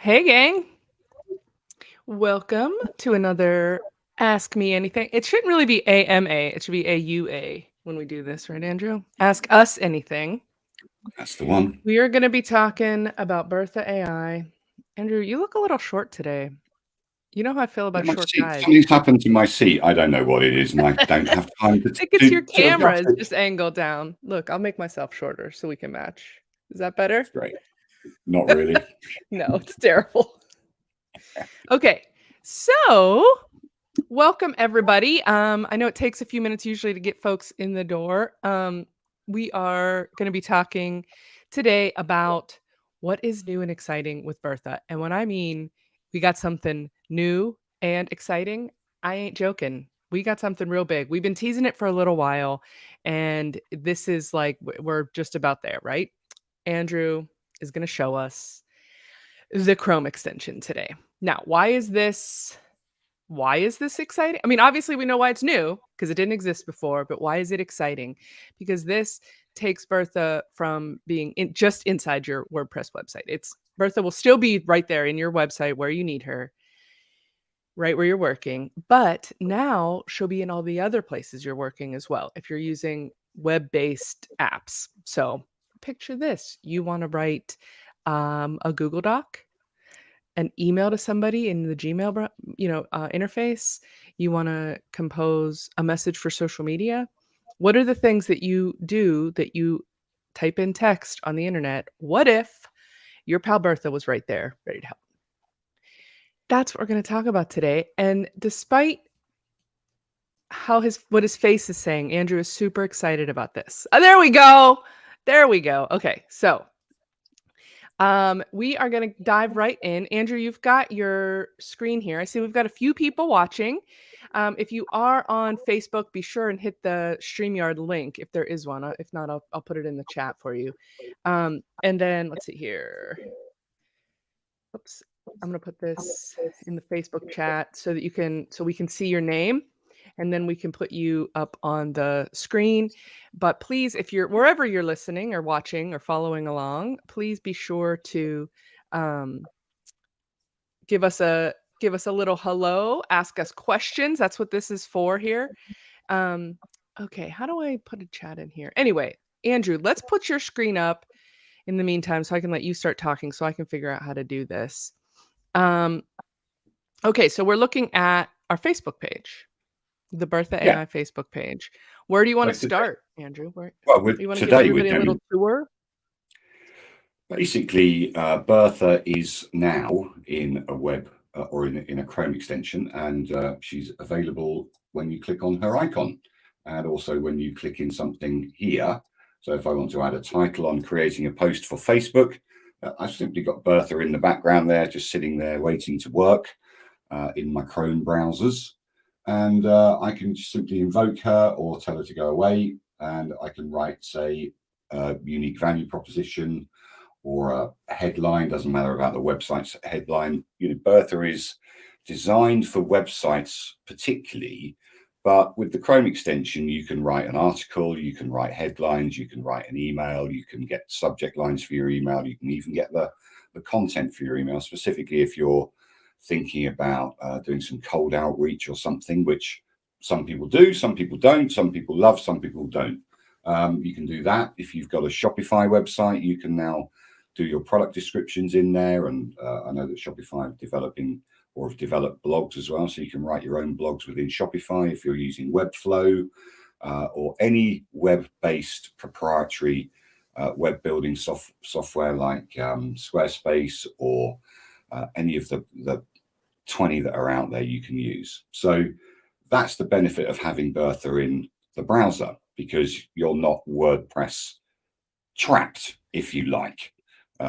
Hey, gang. Welcome to another Ask Me Anything. It shouldn't really be AMA, it should be AUA when we do this, right, Andrew? Ask Us Anything. That's the one. We are going to be talking about Bertha AI. Andrew, you look a little short today. You know how I feel about My short seat, guys. something's happened to my seat. I don't know what it is, and I don't have time I think it's your to camera adjust is it. just angled down. Look, I'll make myself shorter so we can match. Is that better? It's great. Not really. No, it's terrible. Okay, so welcome everybody. I know it takes a few minutes usually to get folks in the door. We are going to be talking today about what is new and exciting with Bertha. And when I mean we got something new and exciting, I ain't joking. We got something real big. We've been teasing it for a little while, and this is like we're just about there, right? Andrew is going to show us the Chrome extension today. Now, why is this exciting? I mean, obviously we know why it's new because it didn't exist before, but why is it exciting? Because this takes Bertha from being just inside your WordPress website. It's Bertha will still be right there in your website where you need her, right where you're working, but now she'll be in all the other places you're working as well if you're using web-based apps. So picture this: you want to write a Google Doc, an email to somebody in the Gmail, interface. You want to compose a message for social media. What are the things that you do that you type in text on the internet? What if your pal Bertha was right there, ready to help? That's what we're going to talk about today. And despite what his face is saying, Andrew is super excited about this. Oh, there we go. There we go. Okay, so we are going to dive right in. Andrew, you've got your screen here. I see we've got a few people watching. If you are on Facebook, be sure and hit the StreamYard link if there is one. If not, I'll put it in the chat for you. And then let's see here. Oops, I'm going to put this in the Facebook chat so we can see your name, and then we can put you up on the screen. But please, if you're wherever you're listening or watching or following along, please be sure to um, give us a little hello, ask us questions. That's what this is for here. Um, okay, how do I put a chat in here? Anyway, Andrew, let's put your screen up in the meantime so I can let you start talking so I can figure out how to do this. Um, okay, so we're looking at our Facebook page, the Bertha Yeah. AI Facebook page. Where do you want to So today, start, Andrew? Where well, you want to give today we're everybody a little going. tour? Basically, Bertha is now in a web or in a Chrome extension, and she's available when you click on her icon, and also when you click in something here. So if I want to add a title on creating a post for Facebook, I've simply got Bertha in the background there, just sitting there waiting to work in my Chrome browsers. And I can just simply invoke her or tell her to go away, and I can write, say, a unique value proposition or a headline. Doesn't matter about the website's headline. Bertha is designed for websites particularly, but with the Chrome extension, you can write an article, you can write headlines, you can write an email, you can get subject lines for your email, you can even get the content for your email, specifically if you're thinking about doing some cold outreach or something, which some people do, some people don't, some people love, some people don't. You can do that. If you've got a Shopify website, you can now do your product descriptions in there. And I know that Shopify are developing or have developed blogs as well. So you can write your own blogs within Shopify if you're using Webflow or any web-based proprietary web building software like Squarespace or any of the 20 that are out there you can use. So that's the benefit of having Bertha in the browser, because you're not WordPress trapped, if you like.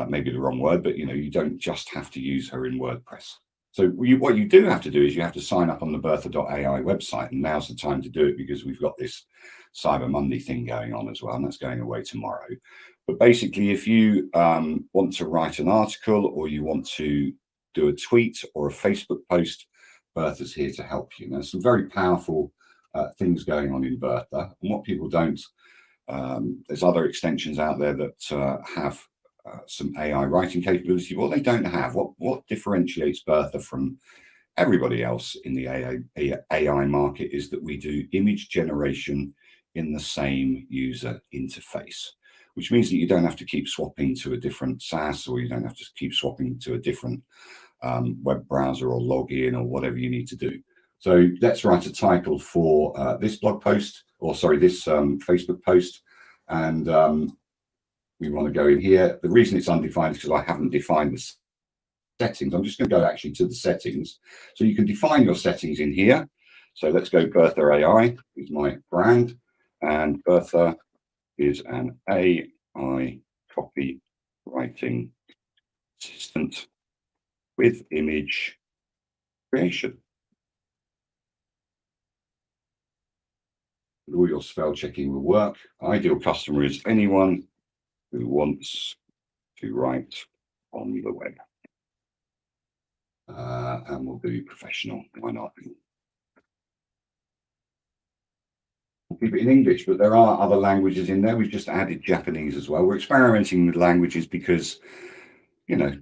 Maybe the wrong word, but you don't just have to use her in WordPress. So what you do have to do is you have to sign up on the Bertha.ai website, and now's the time to do it because we've got this Cyber Monday thing going on as well, and that's going away tomorrow. But basically, if you want to write an article or you want to do a tweet or a Facebook post, Bertha's here to help you. There's some very powerful things going on in Bertha, and what people don't there's other extensions out there that have some AI writing capability. What they don't have, what differentiates Bertha from everybody else in the AI market, is that we do image generation in the same user interface, which means that you don't have to keep swapping to a different SaaS, or you don't have to keep swapping to a different web browser or login or whatever you need to do. So let's write a title for this blog post, or sorry, this Facebook post. And we want to go in here. The reason it's undefined is because I haven't defined the settings. I'm just going to go actually to the settings. So you can define your settings in here. So let's go Bertha AI is my brand, and Bertha is an AI copywriting assistant with image creation. All your spell checking will work. Ideal customer is anyone who wants to write on the web. And we'll do professional. Why not? We'll keep it in English, but there are other languages in there. We've just added Japanese as well. We're experimenting with languages because, you know,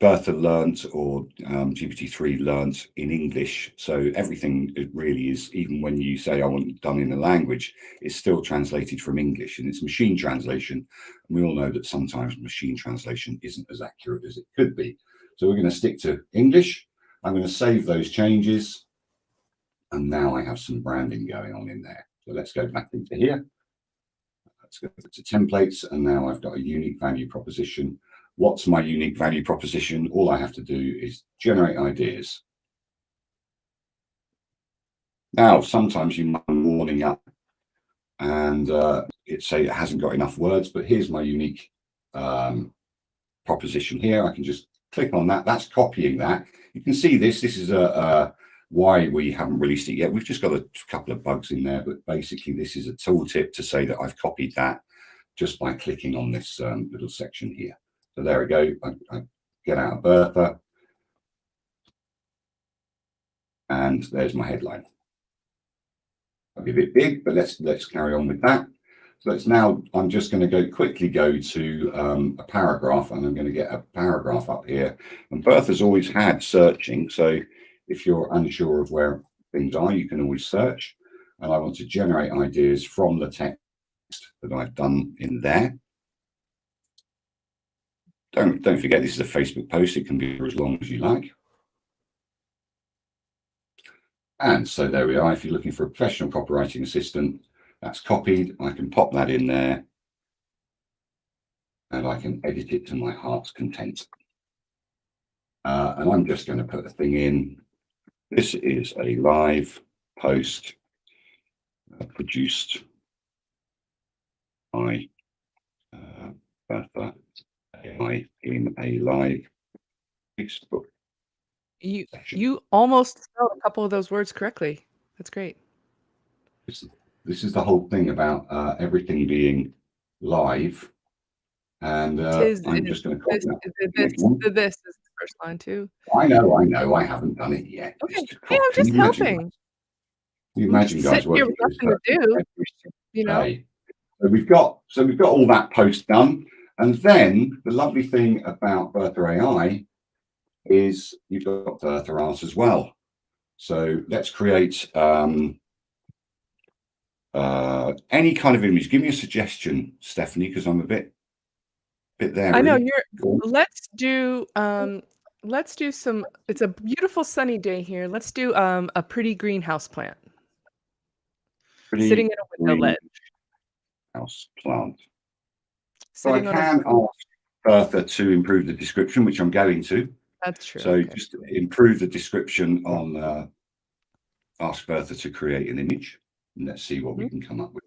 Bertha learnt, or GPT-3 learnt in English. So everything it really is, even when you say I want it done in a language, it's still translated from English, and it's machine translation. And we all know that sometimes machine translation isn't as accurate as it could be. So we're going to stick to English. I'm going to save those changes. And now I have some branding going on in there. So let's go back into here. Let's go to templates. And now I've got a unique value proposition. What's my unique value proposition? All I have to do is generate ideas. Now, sometimes you might be warning up and it say it hasn't got enough words, but here's my unique proposition here. I can just click on that. That's copying that. You can see this. This is why we haven't released it yet. We've just got a couple of bugs in there, but basically this is a tooltip to say that I've copied that just by clicking on this little section here. So there we go. I get out of Bertha, and there's my headline. I'll be a bit big, but let's carry on with that. So let's now, I'm just going to quickly go to a paragraph, and I'm going to get a paragraph up here. And Bertha's always had searching, so if you're unsure of where things are, you can always search. And I want to generate ideas from the text that I've done in there. Don't forget, this is a Facebook post. It can be for as long as you like. And so there we are. If you're looking for a professional copywriting assistant, that's copied. I can pop that in there, and I can edit it to my heart's content. And I'm just going to put a thing in. This is a live post produced by Bertha AI in a live Facebook. You almost spelled a couple of those words correctly. That's great. This is the whole thing about everything being live. And I'm just going to copy that. This is the first line too. I know. I haven't done it yet. Okay. Hey, I'm just helping. Can you imagine guys working with nothing to do, you know? So we've got all that post done. And then the lovely thing about Bertha AI is you've got Bertha Art as well. So let's create any kind of image. Give me a suggestion, Stephanie, because I'm a bit there. I know let's do some, it's a beautiful sunny day here. Let's do a pretty greenhouse plant. Sitting in a window ledge. House plant. So I can ask Bertha to improve the description, which I'm going to. That's true. So just improve the description on ask Bertha to create an image, and let's see what we can come up with.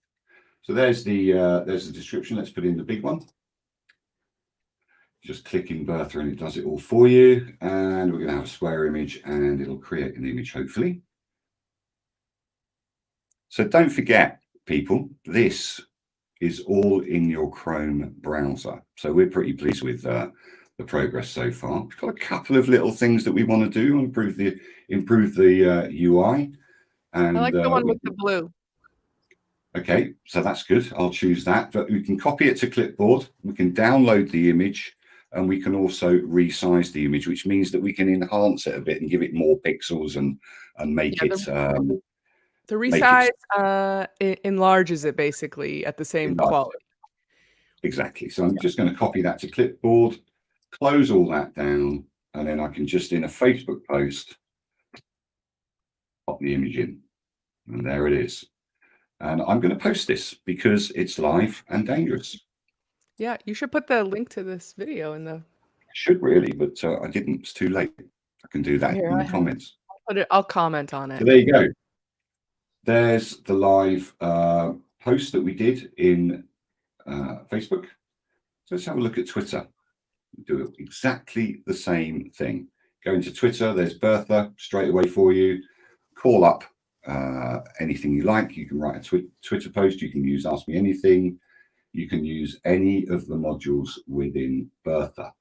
So there's the description. Let's put in the big one. Just click in Bertha and it does it all for you. And we're going to have a square image, and it'll create an image, hopefully. So don't forget, people, this is all in your Chrome browser. So we're pretty pleased with the progress so far. We've got a couple of little things that we want to do, improve the UI. And I like the one with the blue. Okay, so that's good. I'll choose that. But we can copy it to clipboard. We can download the image, and we can also resize the image, which means that we can enhance it a bit and give it more pixels and make Yeah, it the make it resize enlarges it basically at the same enlarged. quality. Exactly. So I'm just going to copy that to clipboard, close all that down, and then I can just in a Facebook post pop the image in, and there it is. And I'm going to post this because it's live and dangerous. Yeah, you should put the link to this video in the. I should really, but I didn't. It's too late. I can do that Here, in I the have. comments. I'll comment on So it. there you go. There's the live post that we did in Facebook. So let's have a look at Twitter. Do exactly the same thing. Go into Twitter. There's Bertha straight away for you. Call up anything you like. You can write a Twitter post. You can use Ask Me Anything. You can use any of the modules within Bertha.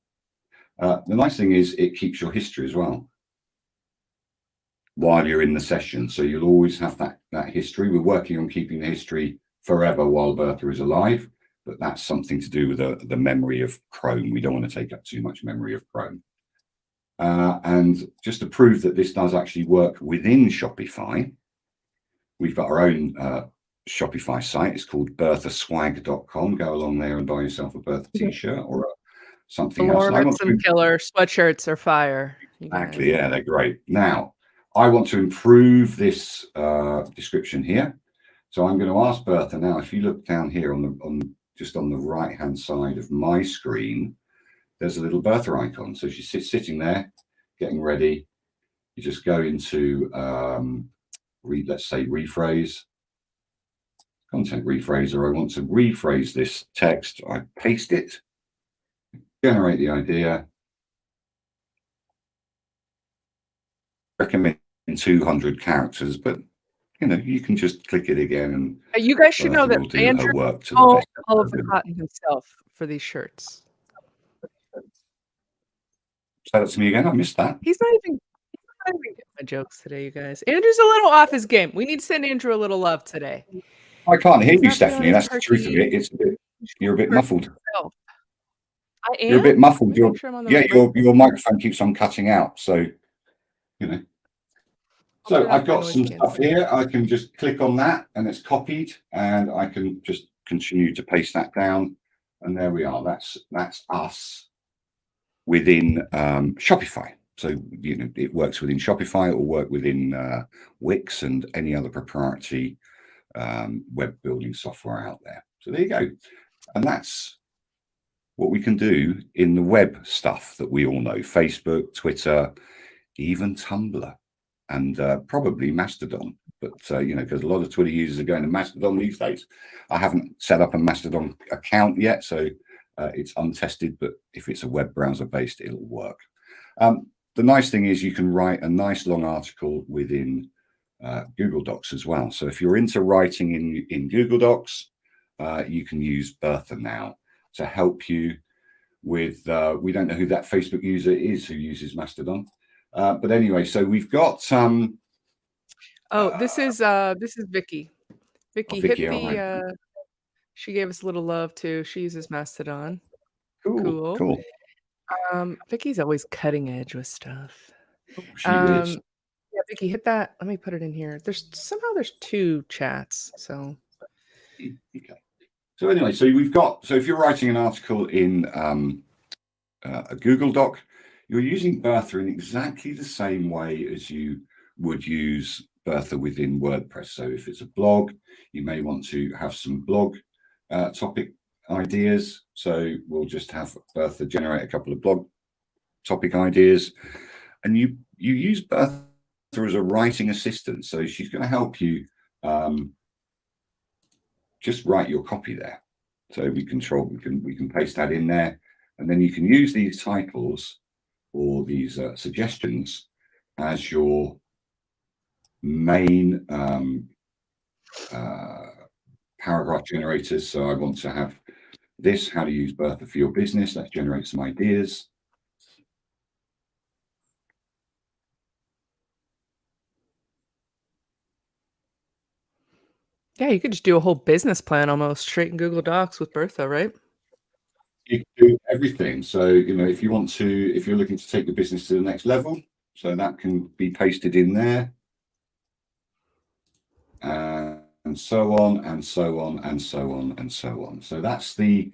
The nice thing is it keeps your history as well while you're in the session. So you'll always have that history. We're working on keeping the history forever while Bertha is alive, but that's something to do with the memory of Chrome. We don't want to take up too much memory of Chrome. And just to prove that this does actually work within Shopify, we've got our own Shopify site. It's called berthaswag.com. Go along there and buy yourself a Bertha t-shirt or something else. And I want Some killer sweatshirts are fire. exactly, yeah, they're great. Now, I want to improve this description here. So I'm going to ask Bertha now, if you look down here just on the right-hand side of my screen, there's a little Bertha icon. So she's sitting there, getting ready. You just go into, let's say, rephrase, content rephraser. I want to rephrase this text. I paste it, generate the idea, recommend 200 characters, but you can just click it again and you guys should know Bertha that will do Andrew her work to the best all of of the her cotton himself for these shirts. Say that to me again. I missed that. He's not even getting my jokes today, you guys. Andrew's a little off his game. We need to send Andrew a little love today. I can't hear He's you, not feeling Stephanie. his That's the truth of it. You're a bit muffled. I am. You're a bit muffled. Let me make sure I'm on the Yeah, right your microphone keeps on cutting out. So, So I've got some stuff here. I can just click on that and it's copied, and I can just continue to paste that down. And there we are. That's us within Shopify. So, it works within Shopify. It will work within Wix and any other proprietary web building software out there. So there you go. And that's what we can do in the web stuff that we all know: Facebook, Twitter, even Tumblr, and probably Mastodon. But because a lot of Twitter users are going to Mastodon these days. I haven't set up a Mastodon account yet, so it's untested, but if it's a web browser based, it'll work. The nice thing is you can write a nice long article within Google Docs as well. So if you're into writing in Google Docs, you can use Bertha now to help you with, we don't know who that Facebook user is who uses Mastodon. But anyway, so we've got this is Vicky. Vicky, hit the right. she gave us a little love too. She uses Mastodon. Cool. Vicky's always cutting edge with stuff. She is. Yeah, Vicky, hit that. Let me put it in here. There's 2 chats. So Okay. So anyway, so if you're writing an article in a Google Doc, you're using Bertha in exactly the same way as you would use Bertha within WordPress. So if it's a blog, you may want to have some blog topic ideas. So we'll just have Bertha generate a couple of blog topic ideas, and you use Bertha as a writing assistant. So she's going to help you just write your copy there. So we can paste that in there, and then you can use these titles or these suggestions as your main paragraph generators. So I want to have this: how to use Bertha for your business. Let's generate some ideas. Yeah, you could just do a whole business plan almost straight in Google Docs with Bertha, right? You can do everything. So, if you want to, if you're looking to take the business to the next level, so that can be pasted in there, and so on, and so on, and so on, and so on. So that's the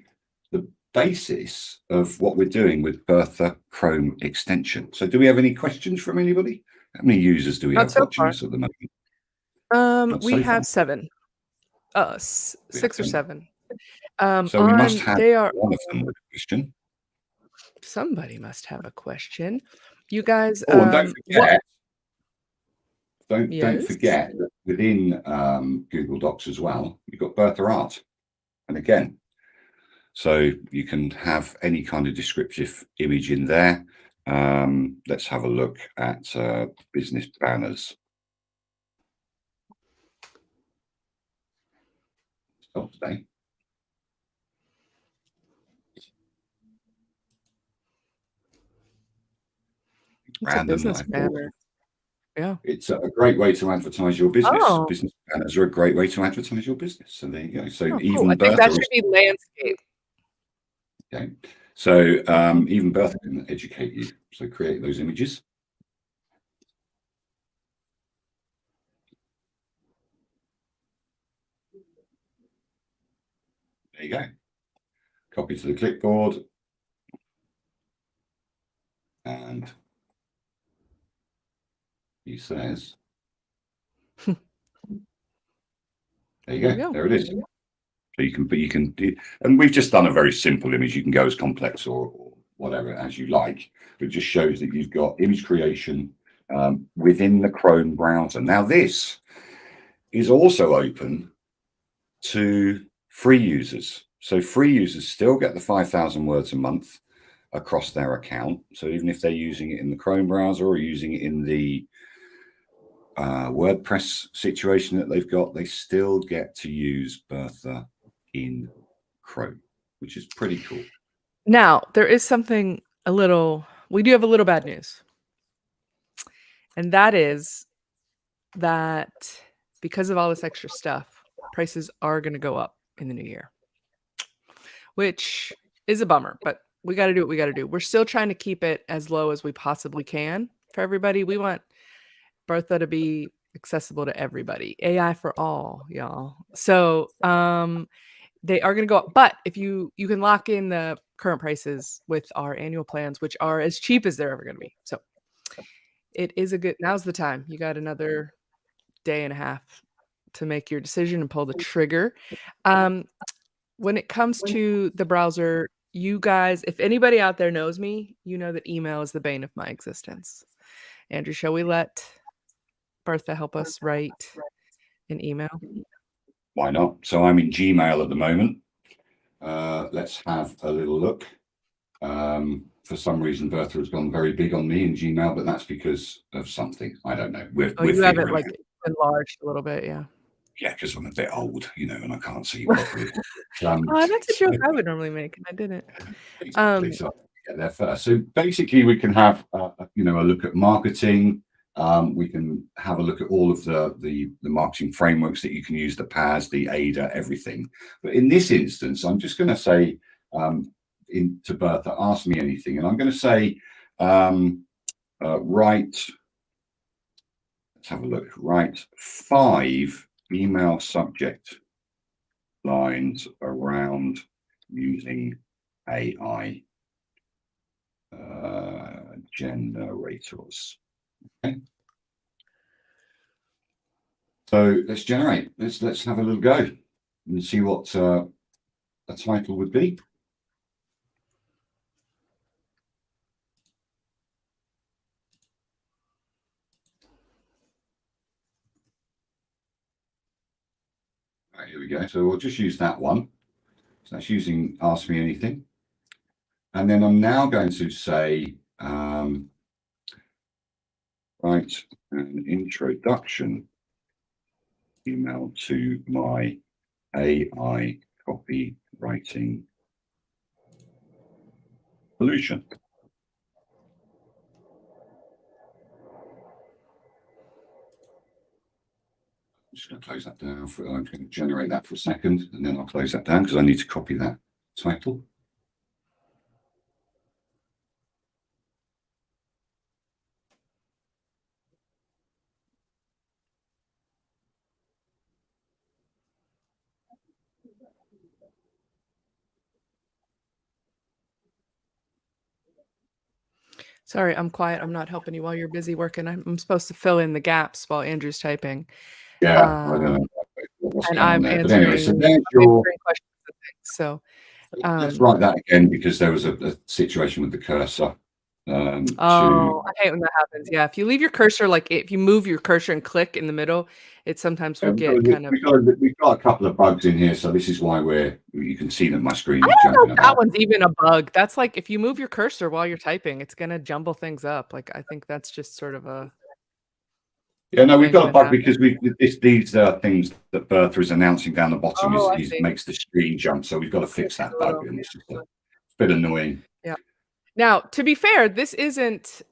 basis of what we're doing with Bertha Chrome Extension. So do we have any questions from anybody? How many users do we Not have so watching far. us at the moment? Not We so far. have 7. We have 6 or seven. 7. So we must On have they are one of them with a question. somebody must have a question. You guys, Oh, and don't what forget, don't Yes? forget that within Google Docs as well, you've got Bertha Art. And again, so you can have any kind of descriptive image in there. Let's have a look at business banners. Stop today. It's a Random that business I thought. banner. Yeah. It's a great way to advertise your business. Oh. Business banners are a great way to advertise your business. So there you go. So Oh, cool. I even think that Bertha, should be landscape. okay. So Mhm. even Bertha can educate you. So create those images. There you go. Copy to the clipboard. And he says, there you There you go. go. There it is. So you can do, and we've just done a very simple image. You can go as complex or whatever as you like, but it just shows that you've got image creation within the Chrome browser. Now this is also open to free users. So free users still get the 5,000 words a month across their account. So even if they're using it in the Chrome browser or using it in the WordPress situation that they've got, they still get to use Bertha in Chrome, which is pretty cool. Now, there is something we do have a little bad news. And that is that because of all this extra stuff, prices are gonna go up in the new year, which is a bummer, but we gotta do what we gotta do. We're still trying to keep it as low as we possibly can for everybody. We want Bertha to be accessible to everybody. AI for all, y'all. So, they are gonna go up, but if you can lock in the current prices with our annual plans, which are as cheap as they're ever gonna be. So, it is a good now's the time. You got another day and a half to make your decision and pull the trigger. Um, when it comes to the browser, you guys, if anybody out there knows me, you know that email is the bane of my existence. Andrew, shall we let Bertha help us write an email? Why not? So I'm in Gmail at the moment. Let's have a little look. For some reason, Bertha has gone very big on me in Gmail, but that's because of something. I don't know. We're Oh, you have it, figuring like, it out. enlarged a little bit, yeah. Yeah, because I'm a bit old, and I can't see properly. That's a So joke I would normally make, and I didn't. exactly. So I get there first. So basically, we can have a look at marketing. We can have a look at all of the marketing frameworks that you can use, the PAS, the ADA, everything. But in this instance, I'm just going to say to Bertha, ask me anything, and I'm going to say write. Let's have a look. Write 5 email subject lines around using AI generators. Okay. So let's generate. Let's have a little go and see what a title would be. Right, here we go. So we'll just use that one. So that's using Ask Me Anything. And then I'm now going to say, write an introduction email to my AI copywriting solution. just going to close that down. I'm going to generate that for a second, and then I'll close that down because I need to copy that title. Sorry, I'm quiet. I'm not helping you while you're busy working. I'm supposed to fill in the gaps while Andrew's typing. Yeah, I don't know what's And going on I'm there. But anyway, so answering there's your. questions and things. So, Let's write that again because there was a situation with the cursor. oh, I hate when that happens. Yeah, if you leave your cursor, like if you move your cursor and click in the middle, it sometimes will get kind of. We've got a couple of bugs in here, so this is why you can see that my screen I is don't know jumping if that about. one's even a bug. That's like if you move your cursor while you're typing, it's gonna jumble things up. Like I think that's just sort of a. Yeah, no, we've got a bug happens. because these things that Bertha is announcing down the bottom Oh, I is see. makes the screen jump. So we've got to fix that bug, Little. and it's just a bit annoying. Yeah. Now, to be fair, this isn't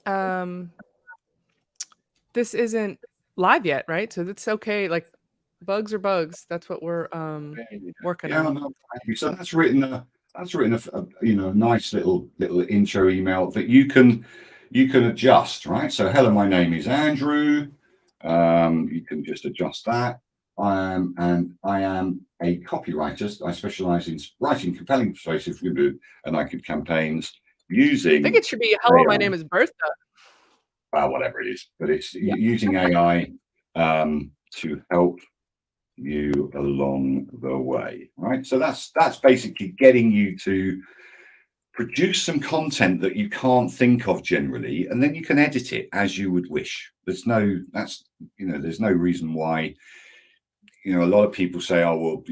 live yet, right? So that's okay. Like bugs are bugs. That's what we're working Yeah, on. no, so that's written a nice little intro email that you can adjust, right? So hello, my name is Andrew. You can just adjust that. I am a copywriter. I specialize in writing compelling, persuasive, and I could campaigns I using think it should be hello, my AI. name is Bertha. Whatever it is, but it's Yeah. using AI to help you along the way, right? So that's basically getting you to produce some content that you can't think of generally, and then you can edit it as you would wish. There's no reason why. A lot of people say, oh, well,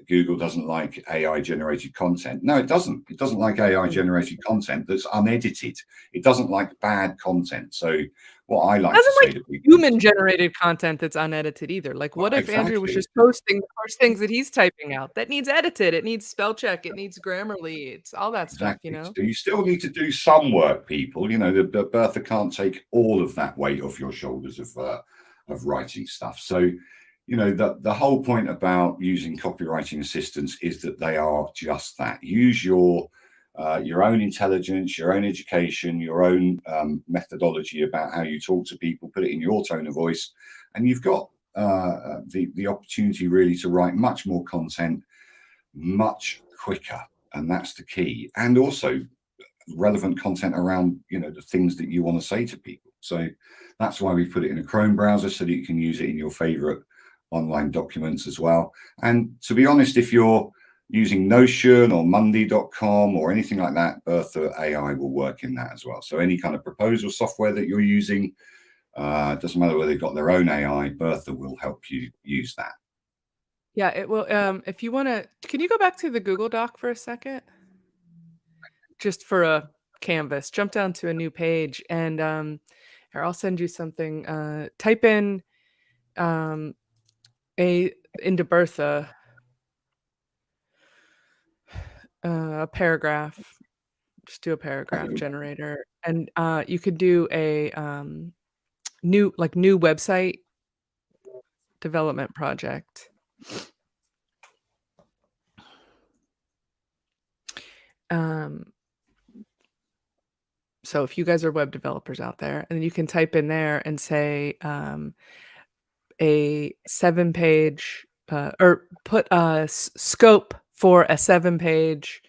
Google doesn't like AI generated content. No, it doesn't. It doesn't like AI generated content that's unedited. It doesn't like bad content. So what I like to Doesn't say like to people, human generated content that's unedited either. Like what if Andrew was exactly. just posting the first things that he's typing out? That needs edited. It needs spell check. It needs Grammarly. It's all that stuff, you Exactly. know? So you still need to do some work, people. The Bertha can't take all of that weight off your shoulders of writing stuff. So, the whole point about using copywriting assistants is that they are just that. Use your own intelligence, your own education, your own methodology about how you talk to people. Put it in your tone of voice, and you've got the opportunity really to write much more content much quicker. And that's the key. And also relevant content around, the things that you want to say to people. So that's why we put it in a Chrome browser so that you can use it in your favorite online documents as well. And to be honest, if you're using Notion or Monday.com or anything like that, Bertha AI will work in that as well. So any kind of proposal software that you're using, doesn't matter whether they've got their own AI, Bertha will help you use that. Yeah, it will. If you want to, can you go back to the Google Doc for a second? Just for a canvas, jump down to a new page and here, I'll send you something. Type in into Bertha a paragraph. Just do a paragraph generator, and you could do a new website development project. So if you guys are web developers out there, and you can type in there and say a 7-page or put a scope for a 7-page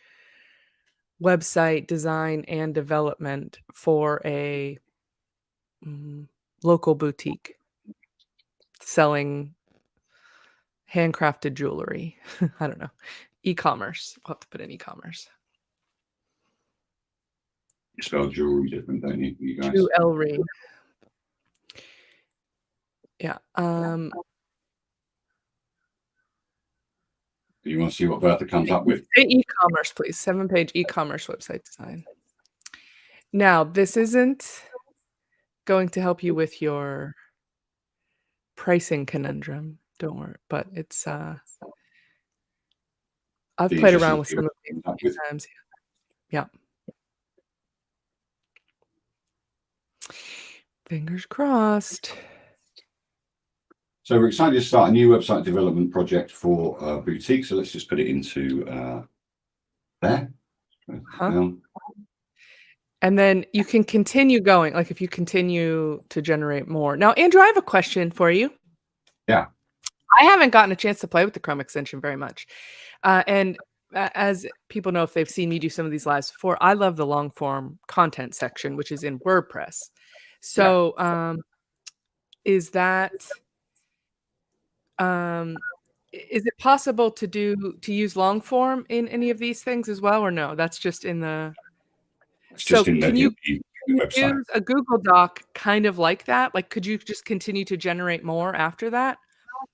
website design and development for a local boutique selling handcrafted jewelry. I don't know. E-commerce. We'll have to put in e-commerce. You spell jewelry different, don't you guys? Jewelry. Yeah. Do you want to see what Bertha comes up with? Say e-commerce, please. 7-page e-commerce website design. Now, this isn't going to help you with your pricing conundrum. Don't worry. But it's I've played around with some of these a few times. Yeah. Fingers crossed. So we're excited to start a new website development project for Boutique. So let's just put it into there. And then you can continue going, like if you continue to generate more. Now, Andrew, I have a question for you. Yeah. I haven't gotten a chance to play with the Chrome extension very much. And as people know, if they've seen me do some of these lives before, I love the long form content section, which is in WordPress. So is it possible to use long form in any of these things as well, or no? That's just in the. It's So just in can the you website. use a Google Doc kind of like that? Like, could you just continue to generate more after that?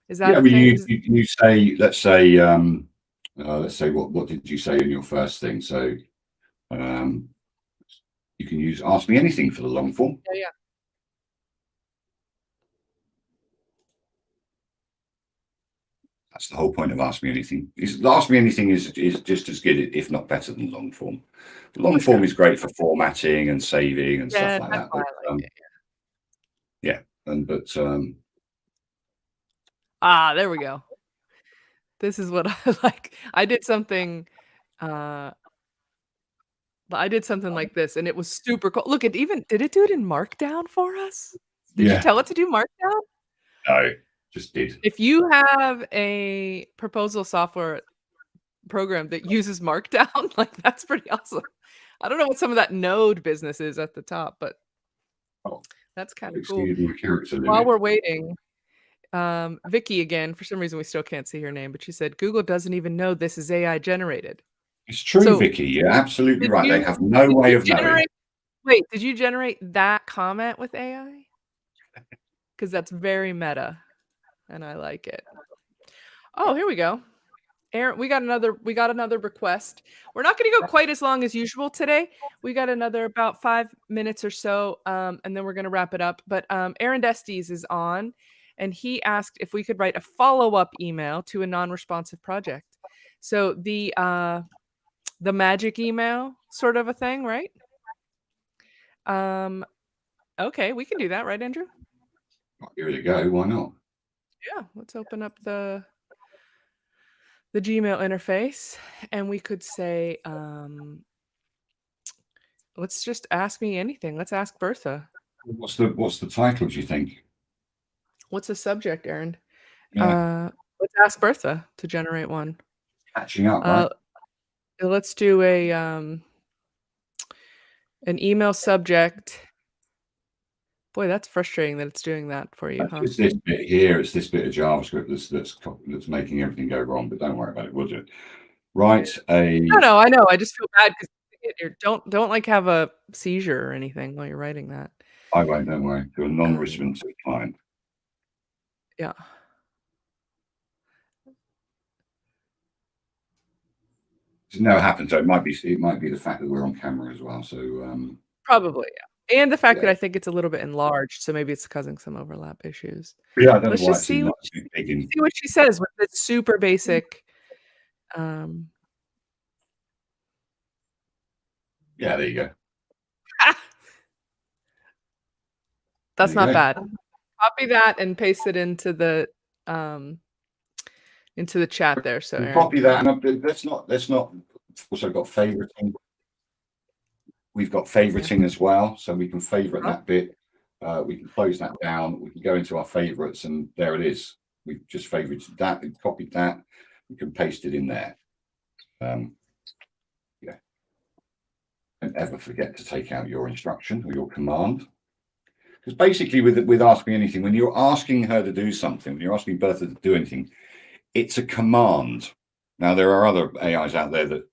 Is that Yeah, a well, thing? you say, let's say what did you say in your first thing? So you can use Ask Me Anything for the long form. Yeah. That's the whole point of Ask Me Anything. Ask Me Anything is just as good, if not better, than long form. The long form is great for formatting and saving and stuff like that. That's why But, I like it. yeah, There we go. This is what I like. I did something like this, and it was super cool. Look, did it do it in Markdown for us? Did you yeah, tell it to do Markdown? no, just did. If you have a proposal software program that uses Markdown, like, that's pretty awesome. I don't know what some of that node business is at the top, but that's kinda cool. Exceeded my character While limit. we're waiting, Vicky again, for some reason we still can't see her name, but she said, "Google doesn't even know this is AI generated." It's true, So, Vicky. You're absolutely did right. They you have no did way you of knowing. did you generate that comment with AI? Because that's very meta, and I like it. Oh, here we go. Aaron, we got another request. We're not gonna go quite as long as usual today. We got another about 5 minutes or so, and then we're gonna wrap it up. But Aaron Destes is on, and he asked if we could write a follow-up email to a non-responsive project. So the magic email sort of a thing, right? Okay, we can do that, right, Andrew? Here you go. Why not? Yeah, let's open up the Gmail interface, and we could say, let's just ask me anything. Let's ask Bertha. What's the title, do you think? What's the subject, Aaron? Yeah, Let's ask Bertha to generate one. catching up, right? Let's do an email subject. Boy, that's frustrating that it's doing that for you, huh? It's this bit here. It's this bit of JavaScript that's making everything go wrong. But don't worry about it. We'll do it. Write a. No, I know. I just feel bad because don't like have a seizure or anything while you're writing that. I won't. Don't worry. To a non-responsive client. Yeah. It never happens. So it might be the fact that we're on camera as well. So Probably, yeah. And the fact that yeah, I think it's a little bit enlarged, so maybe it's causing some overlap issues. yeah. I don't Let's know why just it's see in what big in. see what she says with this super basic. Um, Yeah, there you go. that's There you not go. bad. Copy that and paste it into the chat there. So We'll Aaron copy that, and let's not. Also got favoriting. We've got favoriting as well, so we can favorite that bit. We can close that down. We can go into our favorites, and there it is. We've just favorited that and copied that. We can paste it in there. Yeah. Don't ever forget to take out your instruction or your command. Because basically, with Ask Me Anything, when you're asking her to do something, when you're asking Bertha to do anything, it's a command. Now there are other AIs out there that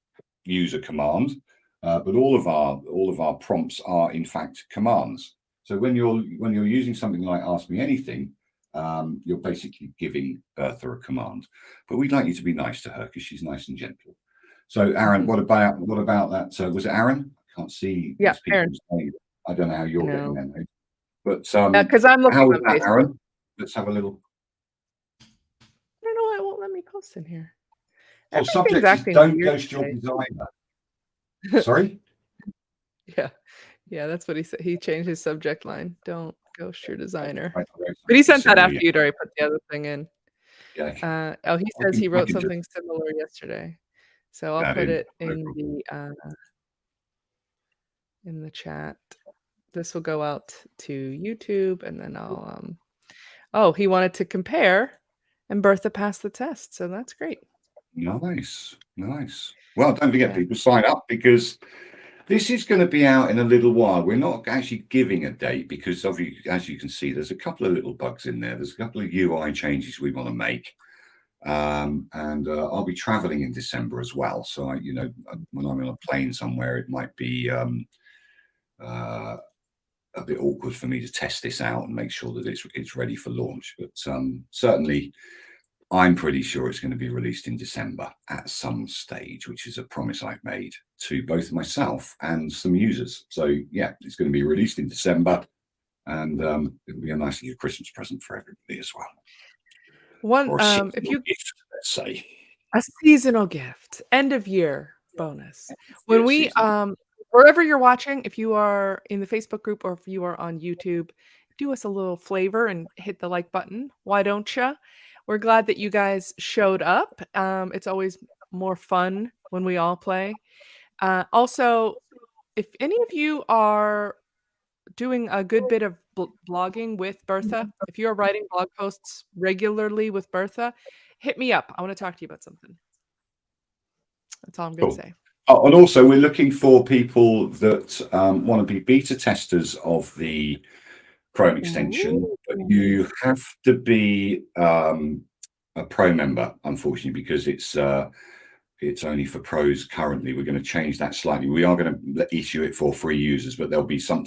use a command, but all of our prompts are in fact commands. So when you're using something like Ask Me Anything, you're basically giving Bertha a command. But we'd like you to be nice to her because she's nice and gentle. So Aaron, what about that? Was it Aaron? I can't see Yeah, these people Aaron. saying. I don't know how you're getting No. them. But Because I'm looking how was on that, Facebook. Aaron? Let's have a little. I don't know why it won't let me post in here. Oh, Everything's subject is acting don't weird ghost your today. designer. Sorry? Yeah. Yeah, that's what he said. He changed his subject line. Don't Ghost Your Designer. I wrote But he something sent that similar. after you'd already put the other thing in. Yeah, Oh, he I says can, he I wrote can just something similar yesterday. So I'll add put in. it No in the chat. This will go out to YouTube, and then I'll oh, he wanted to compare, and Bertha passed the test, so that's great. Nice, nice. Well, don't forget, Yeah. people, sign up because this is going to be out in a little while. We're not actually giving a date because, as you can see, there's a couple of little bugs in there. There's a couple of UI changes we want to make. And I'll be traveling in December as well. So, when I'm on a plane somewhere, it might be a bit awkward for me to test this out and make sure that it's ready for launch. But certainly, I'm pretty sure it's going to be released in December at some stage, which is a promise I've made to both myself and some users. So yeah, it's going to be released in December, and it'll be a nice little Christmas present for everybody as well, One, or a if seasonal you gift, let's say. a seasonal gift, end of year bonus. When Yeah, we, seasonal. wherever you're watching, if you are in the Facebook group or if you are on YouTube, do us a little flavor and hit the like button. Why don't you? We're glad that you guys showed up. It's always more fun when we all play. Also, if any of you are doing a good bit of blogging with Bertha, if you're writing blog posts regularly with Bertha, hit me up. I want to talk to you about something. That's all I'm going to Cool. say. Oh, and also, we're looking for people that want to be beta testers of the Chrome extension, but Ooh. you have to be a pro member, unfortunately, because it's only for pros currently. We're going to change that slightly. We are going to issue it for free users, but there'll be some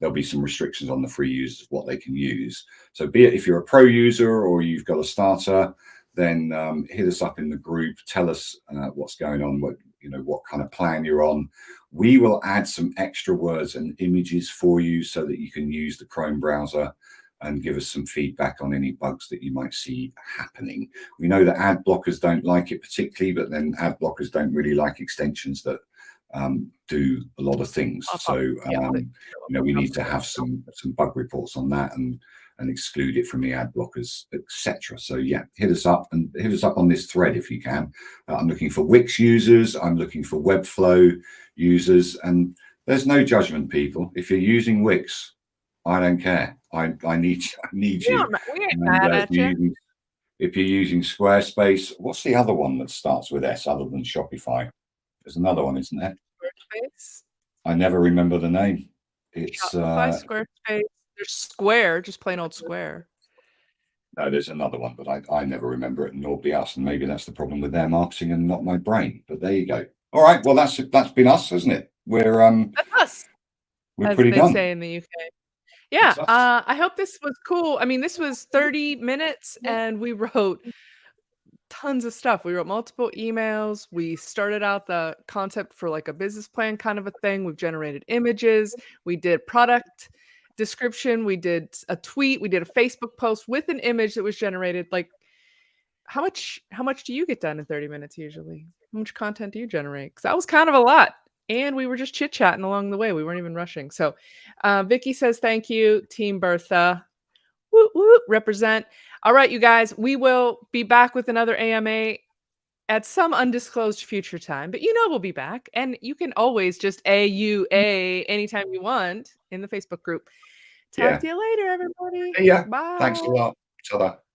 restrictions on the free users, what they can use. So be it if you're a pro user or you've got a starter, then hit us up in the group, tell us what's going on, what kind of plan you're on. We will add some extra words and images for you so that you can use the Chrome browser and give us some feedback on any bugs that you might see happening. We know that ad blockers don't like it particularly, but then ad blockers don't really like extensions that do a lot of things. Pop up. So Yeah, we need to have some bug reports on that and exclude it from the ad blockers, etc. So yeah, hit us up on this thread if you can. I'm looking for Wix users. I'm looking for Webflow users, and there's no judgment, people. If you're using Wix, I don't care. I need you. We ain't And mad at you. if you're using Squarespace, what's the other one that starts with S other than Shopify? There's another one, isn't there? Squarespace, I never remember the name. It's Shopify, Squarespace. There's Square, just plain old Square. no, there's another one, but I never remember it, and nobody else. And maybe that's the problem with their marketing and not my brain. But there you go. All right. Well, that's been us, hasn't it? That's us, We're as pretty they done. say in the UK. Yeah, That's us. I hope this was cool. I mean, this was 30 minutes, and we wrote tons of stuff. We wrote multiple emails. We started out the concept for like a business plan kind of a thing. We've generated images. We did product description. We did a tweet. We did a Facebook post with an image that was generated. Like, how much do you get done in 30 minutes usually? How much content do you generate? Because that was kind of a lot. And we were just chit-chatting along the way. We weren't even rushing. So Vicky says thank you, Team Bertha. Woo, woo, represent. All right, you guys, we will be back with another AMA at some undisclosed future time, but we'll be back. And you can always just AUA anytime you want in the Facebook group. Talk Yeah. to you later, everybody. Yeah. Bye. Thanks a lot. Ta-da.